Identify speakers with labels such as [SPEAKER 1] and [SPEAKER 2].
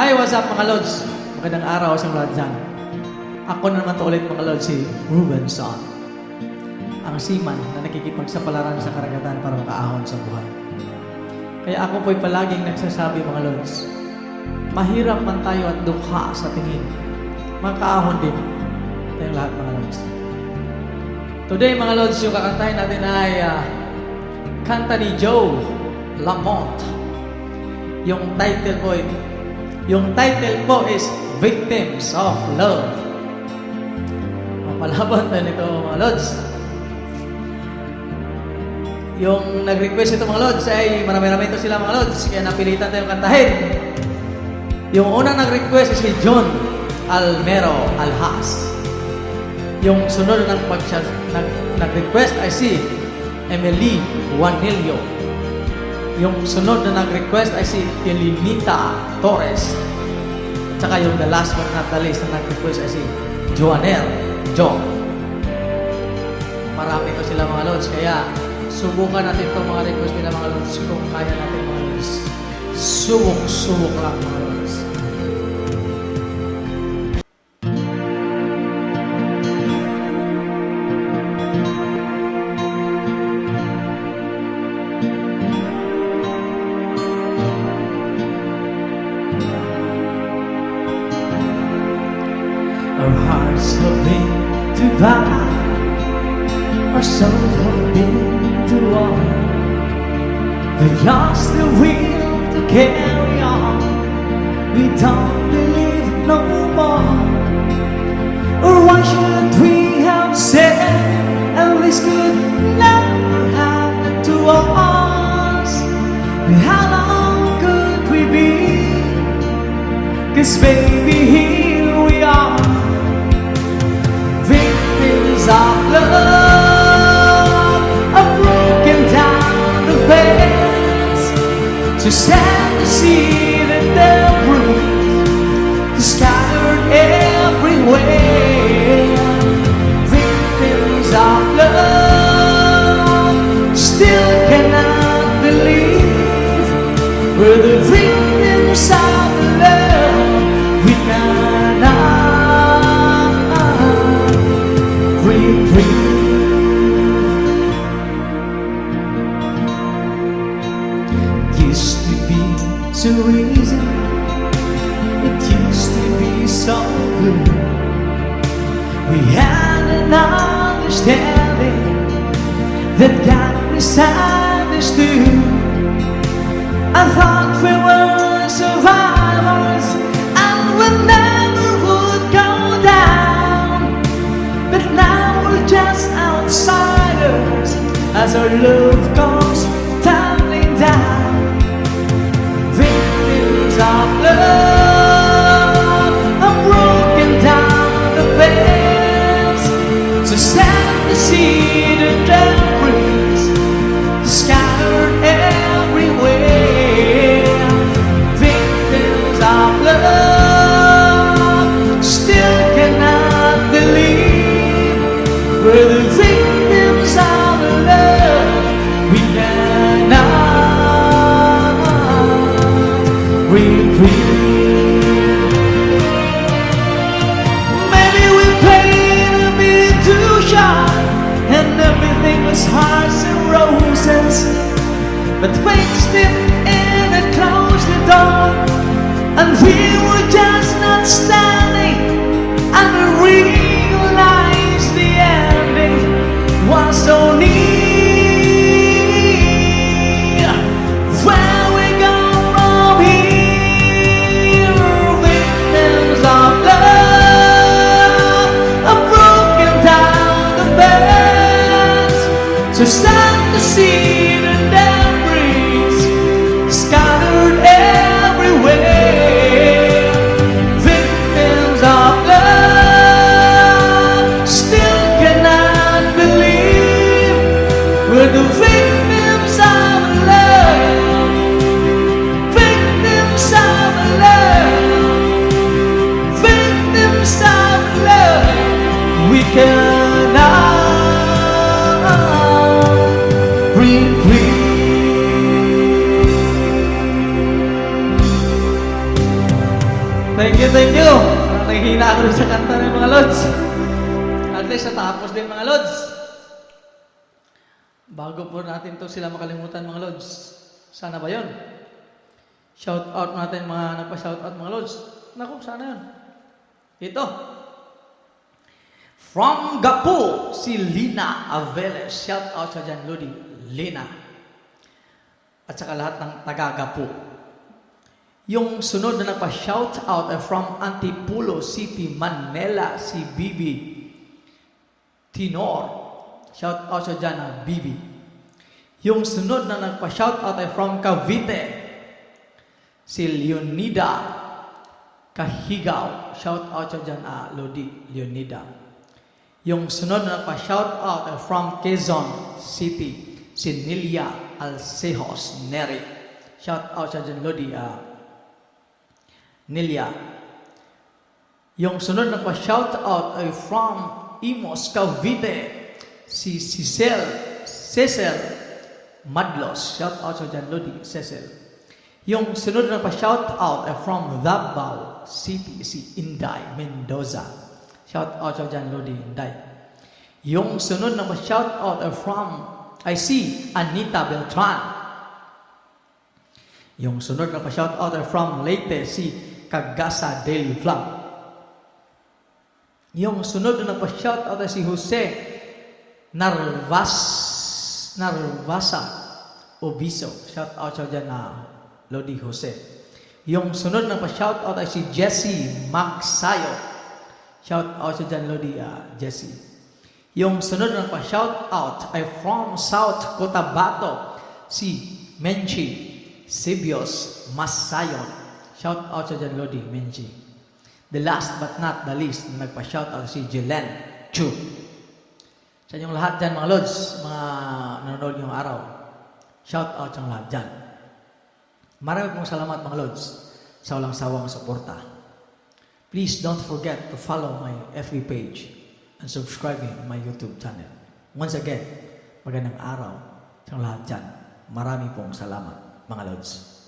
[SPEAKER 1] Hi, what's up mga Lods? Magandang araw sa mga dyan. Ako na naman to ulit mga Lods, si Rubenson. Ang seaman na nakikipagsapalaran sa karagatan para makaahon sa buhay. Kaya ako po'y palaging nagsasabi mga Lods, mahirap man tayo at dukha sa tingin. Makaahon din tayong lahat mga Lods. Today mga Lods, yung kakantahin natin ay kanta ni Joe Lamont. Yung title po is Victims of Love. Mapalabot na nito mga Lods. Yung nag-request ito mga Lods ay marami-rami ito sila mga Lods, kaya napilitan tayong kantahin. Yung unang nag-request is si John Almero Alhas. Yung sunod nag-request ay si Emily Juanillo. Yung sunod na nag-request ay si Elinita Torres. At saka yung the last but not the least na nag-request ay si Joanel Jo. Marami to sila mga Lods, kaya subukan natin itong mga request nila mga Lods kung kaya natin mga Lods. Subok lang mga Lods.
[SPEAKER 2] Our hearts have been divided, our souls have been to war. We've lost the will to carry on. We don't believe no more. Or why should we have said, and this could never happen to us? How long could we be? 'Cause baby, here we are, victims of love, of broken down the fence, to sad to see that they're bruised, scattered everywhere. Victims of love, still cannot believe we're the victims of love. We cannot breathe. Used to be so easy, it used to be so good. We had an understanding that God misunderstood. I thought we were survivors and we never would go down, but now we're just outsiders as our love comes tumbling down. Victims of love, are broken down the fence, so sad to see the debris scattered everywhere. Victims of love, still cannot believe we're the victims of love. We cannot breathe. Maybe we played a bit too shy, and everything was hearts and roses. But fate stepped in and closed the door, and we were just not standing, and we realized the ending was so near. Where we go from here? Victims of love, are broken down the fence, so sad to see the debris scattered everywhere. Victims of love, still cannot believe we're the victims of love. Victims of love, victims of love. We cannot breathe.
[SPEAKER 1] Thank you, thank you. Parang nahihina ako rin sa kanta ng mga Lods. At least natapos din mga Lods. Bago po natin to sila makalimutan mga Lods. Sana ba yun? Shout out natin mga nagpa-shout out mga Lods. Naku, sana yun. Ito. From Gapo, si Lina Aveles. Shout out sa dyan, Lodi. Lina. At saka lahat ng taga-Gapo. Yung sunod na nagpa-shout out ay from Antipolo City, Manila, si Bibi Tinor. Shout out sa dyan, Bibi. Yung sunod na nagpa-shout out ay from Cavite, si Leonida Kahigaw. Shout out sa dyan, Lodi, Leonida. Yung sunod na nagpa-shout out ay from Quezon City, si Nilia Alcejos Neri. Shout out sa dyan, Lodi, Nilia. Yung sunod na pa-shout out ay from Imos, Cavite, si Cecil Madlos. Shout out sa dyan, Lodi, Cecil. Yung sunod na pa-shout out ay from Davao City, si Inday Mendoza. Shout out sa dyan, Lodi, Inday. Yung sunod na pa-shout out ay I see Anita Beltran. Yung sunod na pa-shout out ay from Leyte, si Cagasa Daily Vlog. Yung sunod na pa-shout out ay si Jose Narvasa Obiso. Shout out sa dyan Lodi Jose. Yung sunod na pa-shout out ay si Jessie Magsayo. Shout out sa dyan, Lodi Jessie. Yung sunod na pa-shout out ay from South Cotabato, si Menchi Sibios Masayon. Shout out sa dyan, Lodi, Menchi. The last but not the least na nagpa-shout out si Jelen Chu. Sa inyong lahat dyan, mga Lods, mga nanonood yung araw, shout out sa lahat dyan. Marami pong salamat, mga Lods, sa walang sawang suporta. Please don't forget to follow my FB page and subscribing to my YouTube channel. Once again, magandang araw sa lahat dyan. Marami pong salamat, mga Lods.